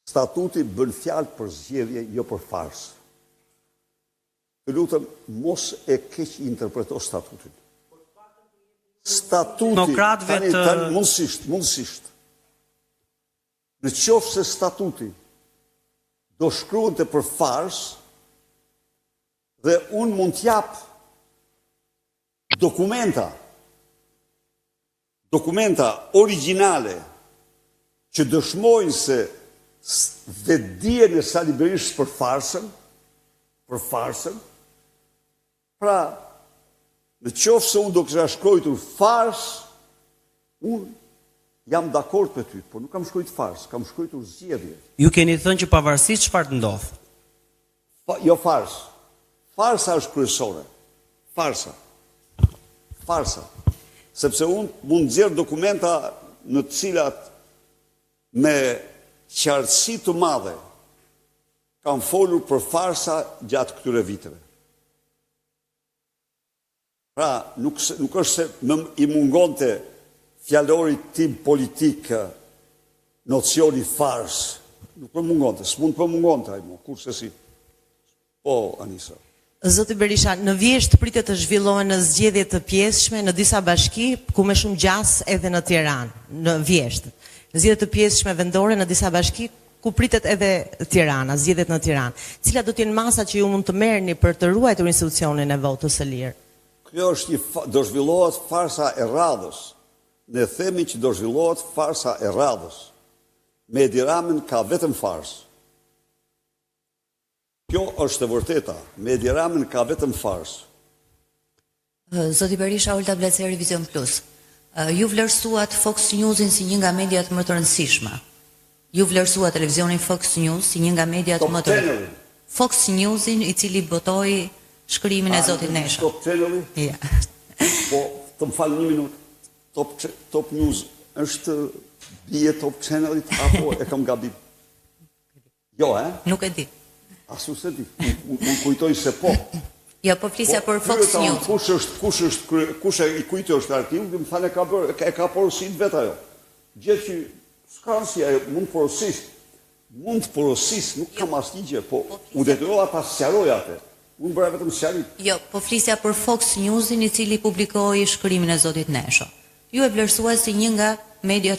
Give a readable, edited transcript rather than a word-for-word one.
Statuti bën fjalë për zgjedhje, jo për farsë. Të lutem, mos e keq interpreto statutin. Statuti, tani mundësisht. Në qoftë se statuti do shkruante për farsë dhe unë mund t'jap dokumenta origjinale që dëshmojnë se vetdijen e Sali Berishës për farsën, pra, në qoftë se unë do kisha shkruar farsë, unë jam dakord me ty, por nuk kam shkruar farsë, kam shkruar zgjedhje. Ju keni thënë që pavarësisht çfarë ndodh. Jo farsë. Farsa është kryesore. Farsa. Sepse unë mund nxjerr dokumenta në të cilat me qartësi të madhe kam folur për farsa gjatë këtyre viteve. Pra, nuk është se i mungonte fjalorit tim politik nocioni farsë. Nuk më mungonte, s'mund të mungonte ai mua, kurse si. Po, Anisa. Zoti Berisha, në Vjeshtë pritet të zhvillohen në zgjedhje të pjesshme në disa bashki, ku më shumë gjas edhe në Tiranë, në Vjeshtë. Zgjedhje të pjesshme vendore në disa bashki, ku pritet edhe Tirana, zgjedhjet në Tiranë. Cilat do të jenë masat që ju mund të merrni për të ruajtur institucionin e votës së lirë? Kjo është do zhvillohet farsa e radhës. Ne themi që do zhvillohet farsa e radhës. Me Edi Ramën ka vetëm farsë. Kjo është e vërteta, me Edi Ramën ka vetëm farsë. Zoti Berisha, Olta Bleceri, Vision Plus. Ju vlerësuat Fox Newsin si një nga mediat më të rëndësishme. Ju vlerësuat televizionin Fox News si një nga mediat më të rëndësishme. Fox Newsin i cili botoi shkrimin e Zotit Nesha. Top Channel? Ja. Po, të më falë një minutë. Top News është bie Top Channelit apo e kam gabim? Jo, Nuk e di. Asu se di, unë kujtoj se po. Ja, po flisja për Fox News. Kush i kujtoj është arkiv, dhe më thane e ka porosit vetë ajo. Gjithë që s'ka nësi ajo, mund porosis, nuk kam asnjë gjë, po u detyrova ta sqaroj atë. Unë bëra vetëm sqarim. Jo, po flisja për Fox Newsin i cili publikoi shkrimin e Zotit Nesha. Ju e vlerësuat si një nga mediat